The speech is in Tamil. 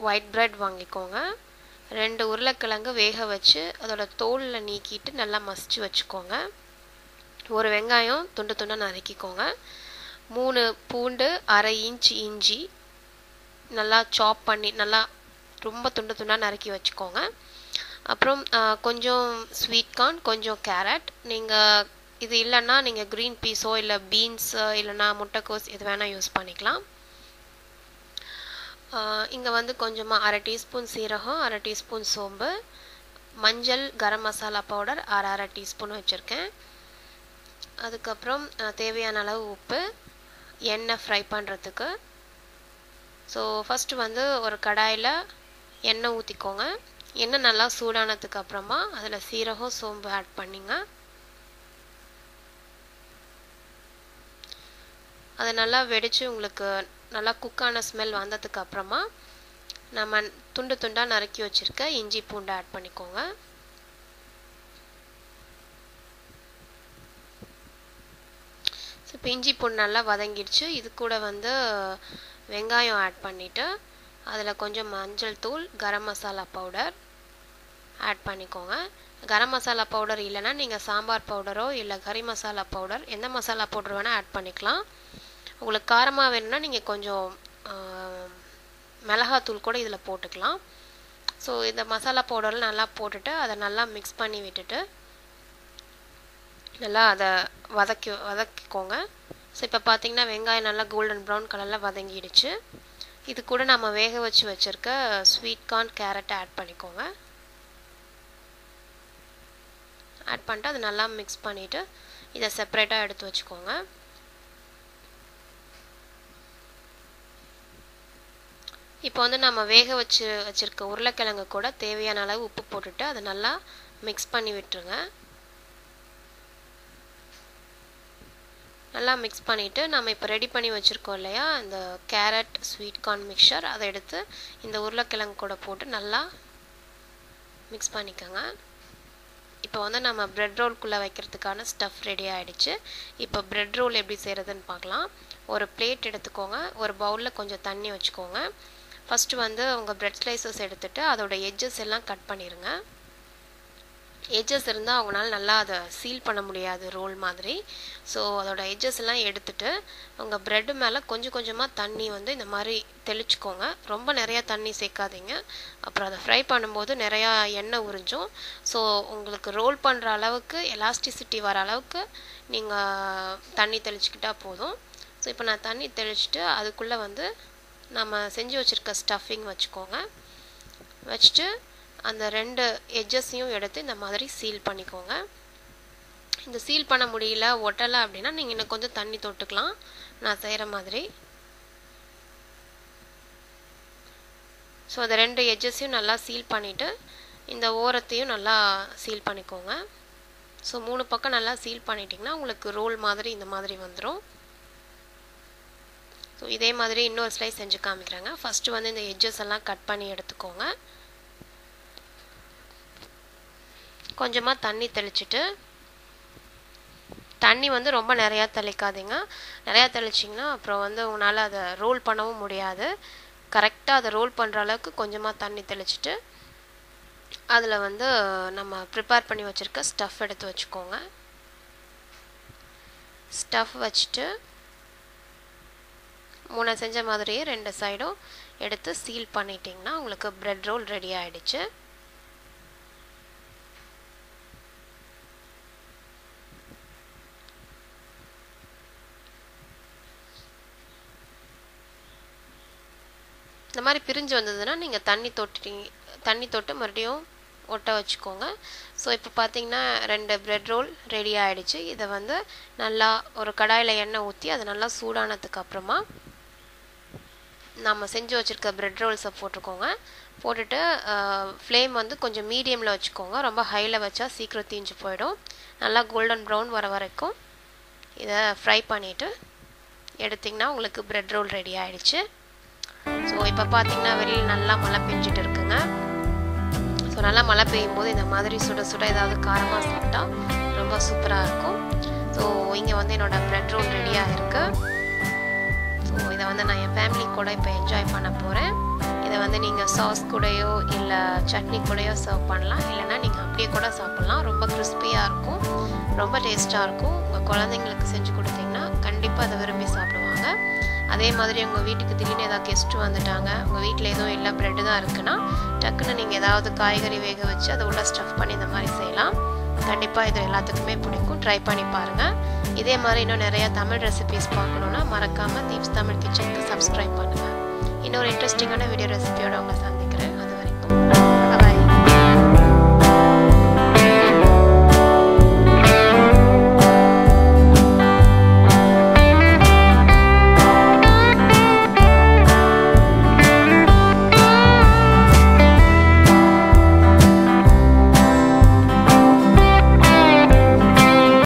ஒயிட் பிரெட் வாங்கிக்கோங்க. 2 உருளைக்கிழங்கு வேக வச்சு அதோட தோல்ல நீக்கிட்டு நல்லா மசிச்சு வச்சுக்கோங்க. 1 வெங்காயம் துண்டு துண்டாக நறுக்கிக்கோங்க. 3 பூண்டு, 1/2 இன்ச் இஞ்சி நல்லா சாப் பண்ணி நல்லா ரொம்ப துண்டு துண்டாக நறுக்கி வச்சுக்கோங்க. அப்புறம் கொஞ்சம் ஸ்வீட் கார்ன், கொஞ்சம் கேரட். நீங்கள் இது இல்லைன்னா நீங்கள் க்ரீன் பீஸோ இல்லை பீன்ஸ் இல்லைன்னா முட்டைக்கோஸ் எது வேணால் யூஸ் பண்ணிக்கலாம். இங்கே வந்து கொஞ்சமாக 1/2 டீஸ்பூன் சீரகம், 1/2 டீஸ்பூன் சோம்பு, மஞ்சள், கரம் மசாலா பவுடர் 1/2 டீஸ்பூன் வச்சுருக்கேன். அதுக்கப்புறம் தேவையான அளவு உப்பு, எண்ணெய் ஃப்ரை பண்ணுறதுக்கு. ஸோ ஃபஸ்ட்டு வந்து ஒரு கடாயில் எண்ணெய் ஊற்றிக்கோங்க. எண்ணெய் நல்லா சூடானதுக்கு அப்புறமா அதில் சீரகம், சோம்பு ஆட் பண்ணிங்க. அது நல்லா வெடித்து உங்களுக்கு நல்லா குக்கான ஸ்மெல் வந்ததுக்கு அப்புறமா நம்ம துண்டு துண்டாக நறுக்கி வச்சுருக்க இஞ்சி பூண்டை ஆட் பண்ணிக்கோங்க. இப்போ இஞ்சி பூண்டு நல்லா வதங்கிடுச்சு. இது கூட வந்து வெங்காயம் ஆட் பண்ணிவிட்டு அதில் கொஞ்சம் மஞ்சள் தூள், கரம் மசாலா பவுடர் ஆட் பண்ணிக்கோங்க. கரம் மசாலா பவுடர் இல்லைன்னா நீங்கள் சாம்பார் பவுடரோ இல்லை கறி மசாலா பவுடர் எந்த மசாலா பவுடர் வேணால் ஆட் பண்ணிக்கலாம். உங்களுக்கு காரமாக வேணும்னா நீங்கள் கொஞ்சம் மிளகாத்தூள் கூட இதில் போட்டுக்கலாம். ஸோ இந்த மசாலா பவுடரில் நல்லா போட்டுட்டு அதை நல்லா மிக்ஸ் பண்ணி விட்டுட்டு நல்லா அதை வதக்கிக்கோங்க. ஸோ இப்போ பார்த்தீங்கன்னா வெங்காயம் நல்லா கோல்டன் ப்ரௌன் கலரில் வதங்கிடுச்சு. இது கூட நம்ம வேக வச்சு வச்சுருக்க ஸ்வீட் கார்ன், கேரட்டை ஆட் பண்ணிக்கோங்க. ஆட் பண்ணிட்டு அதை நல்லா மிக்ஸ் பண்ணிவிட்டு இதை செப்பரேட்டாக எடுத்து வச்சுக்கோங்க. இப்போ வந்து நம்ம வேக வச்சுருக்க உருளைக்கிழங்கு கூட தேவையான அளவு உப்பு போட்டுட்டு அதை நல்லா மிக்ஸ் பண்ணி விட்டுருங்க. நல்லா மிக்ஸ் பண்ணிவிட்டு நம்ம இப்போ ரெடி பண்ணி வச்சுருக்கோம் இல்லையா இந்த கேரட் ஸ்வீட் கார்ன் மிக்சர், அதை எடுத்து இந்த உருளைக்கிழங்கு கூட போட்டு நல்லா மிக்ஸ் பண்ணிக்கோங்க. இப்போ வந்து நம்ம பிரெட் ரோல்குள்ளே வைக்கிறதுக்கான ஸ்டஃப் ரெடி ஆகிடுச்சு. இப்போ பிரெட் ரோல் எப்படி செய்கிறதுன்னு பார்க்கலாம். ஒரு பிளேட் எடுத்துக்கோங்க. ஒரு பவுலில் கொஞ்சம் தண்ணி வச்சுக்கோங்க. ஃபஸ்ட்டு வந்து உங்கள் பிரெட் ஸ்லைசஸ் எடுத்துகிட்டு அதோட எட்ஜஸ் எல்லாம் கட் பண்ணிடுங்க. எட்ஜஸ் இருந்தால் அவங்களால நல்லா அதை சீல் பண்ண முடியாது ரோல் மாதிரி. ஸோ அதோட எட்ஜஸ் எல்லாம் எடுத்துகிட்டு உங்கள் ப்ரெட்டு மேலே கொஞ்சம் கொஞ்சமாக தண்ணி வந்து இந்த மாதிரி தெளிச்சுக்கோங்க. ரொம்ப நிறையா தண்ணி சேர்க்காதீங்க, அப்புறம் அதை ஃப்ரை பண்ணும்போது நிறையா எண்ணெய் உறிஞ்சும். ஸோ உங்களுக்கு ரோல் பண்ணுற அளவுக்கு எலாஸ்டிசிட்டி வர அளவுக்கு நீங்கள் தண்ணி தெளிச்சுக்கிட்டால் போதும். ஸோ இப்போ நான் தண்ணி தெளிச்சுட்டு அதுக்குள்ளே வந்து நம்ம செஞ்சு வச்சுருக்க ஸ்டஃபிங் வச்சுக்கோங்க. வச்சுட்டு அந்த 2 எட்ஜஸையும் எடுத்து இந்த மாதிரி சீல் பண்ணிக்கோங்க. இந்த சீல் பண்ண முடியல, ஒட்டலை அப்படின்னா நீங்கள் இன்னும் கொஞ்சம் தண்ணி தொட்டுக்கலாம் நான் செய்கிற மாதிரி. ஸோ அந்த 2 எட்ஜஸையும் நல்லா சீல் பண்ணிவிட்டு இந்த ஓரத்தையும் நல்லா சீல் பண்ணிக்கோங்க. ஸோ 3 பக்கம் நல்லா சீல் பண்ணிட்டிங்கன்னா உங்களுக்கு ரோல் மாதிரி இந்த மாதிரி வந்துடும். ஸோ இதே மாதிரி இன்னொரு ஸ்லைஸ் செஞ்சு காமிக்கிறாங்க. ஃபஸ்ட்டு வந்து இந்த எட்ஜஸ் எல்லாம் கட் பண்ணி எடுத்துக்கோங்க. கொஞ்சமாக தண்ணி தெளிச்சுட்டு, தண்ணி வந்து ரொம்ப நிறையா தெளிக்காதீங்க. நிறையா தெளிச்சிங்கன்னா அப்புறம் வந்து உங்களால் அதை ரோல் பண்ணவும் முடியாது. கரெக்டாக அதை ரோல் பண்ணுற அளவுக்கு கொஞ்சமாக தண்ணி தெளிச்சுட்டு அதில் வந்து நம்ம ப்ரிப்பேர் பண்ணி வச்சுருக்க ஸ்டஃப் எடுத்து வச்சுக்கோங்க. ஸ்டஃப் வச்சுட்டு முன்ன செஞ்ச மாதிரியே 2 சைடும் எடுத்து சீல் பண்ணிட்டிங்கன்னா உங்களுக்கு பிரெட் ரோல் ரெடி ஆகிடுச்சு. இந்த மாதிரி பிரிஞ்சு வந்ததுன்னா நீங்கள் தண்ணி தொட்டு மறுபடியும் ஒட்ட வச்சுக்கோங்க. ஸோ இப்போ பார்த்தீங்கன்னா 2 பிரெட் ரோல் ரெடி ஆகிடுச்சு. இதை வந்து நல்லா ஒரு கடாயில் எண்ணெய் ஊற்றி அது நல்லா சூடானதுக்கு அப்புறமா நம்ம செஞ்சு வச்சுருக்க பிரெட் ரோல்ஸை போட்டுக்கோங்க. போட்டுட்டு ஃப்ளேம் வந்து கொஞ்சம் மீடியமில் வச்சுக்கோங்க. ரொம்ப ஹையில் வச்சா சீக்கிரம் தீஞ்சு போயிடும். நல்லா கோல்டன் ப்ரௌன் வர வரைக்கும் இதை ஃப்ரை பண்ணிவிட்டு எடுத்திங்கன்னா உங்களுக்கு பிரெட் ரோல் ரெடி ஆகிடுச்சு. ஸோ இப்போ பார்த்தீங்கன்னா வெளியில் நல்லா மழை பெஞ்சிட்டு இருக்குங்க. ஸோ நல்லா மழை பெய்யும் போது இந்த மாதிரி சுட சுட ஏதாவது காரமாக சாப்பிட்டா ரொம்ப சூப்பராக இருக்கும். ஸோ இங்கே வந்து என்னோடய பிரெட் ரோல் ரெடியாக இருக்குது. ஸோ இதை வந்து நான் என் ஃபேமிலி கூட இப்போ என்ஜாய் பண்ண போகிறேன். இதை இதை வந்து நீங்கள் சாஸ் கூடயோ இல்லை சட்னி கூடயோ சர்வ் பண்ணலாம், இல்லைனா நீங்கள் அப்படியே கூட சாப்பிட்லாம். ரொம்ப கிறிஸ்பியாக இருக்கும், ரொம்ப டேஸ்ட்டாக இருக்கும். உங்கள் குழந்தைங்களுக்கு செஞ்சு கொடுத்தீங்கன்னா கண்டிப்பாக அதை விரும்பி சாப்பிடுவாங்க. அதே மாதிரி உங்கள் வீட்டுக்கு திடீர்னு ஏதாவது கெஸ்ட்டு வந்துட்டாங்க, உங்கள் வீட்டில் எதுவும் இல்லை, ப்ரெட்டு தான் இருக்குன்னா டக்குன்னு நீங்கள் ஏதாவது காய்கறி வேக வச்சு அதை உள்ள ஸ்டஃப் பண்ணி இந்த மாதிரி செய்யலாம். கண்டிப்பாக இது எல்லாத்துக்குமே பிடிக்கும். ட்ரை பண்ணி பாருங்கள். இதே மாதிரி இன்னும் நிறையா தமிழ் ரெசிபீஸ் பார்க்கணுன்னா மறக்காமல் தீப்ஸ் தமிழ் கிச்சனுக்கு சப்ஸ்கிரைப் பண்ணுங்கள். இன்னொரு இன்ட்ரெஸ்டிங்கான வீடியோ ரெசிபியோட உங்களை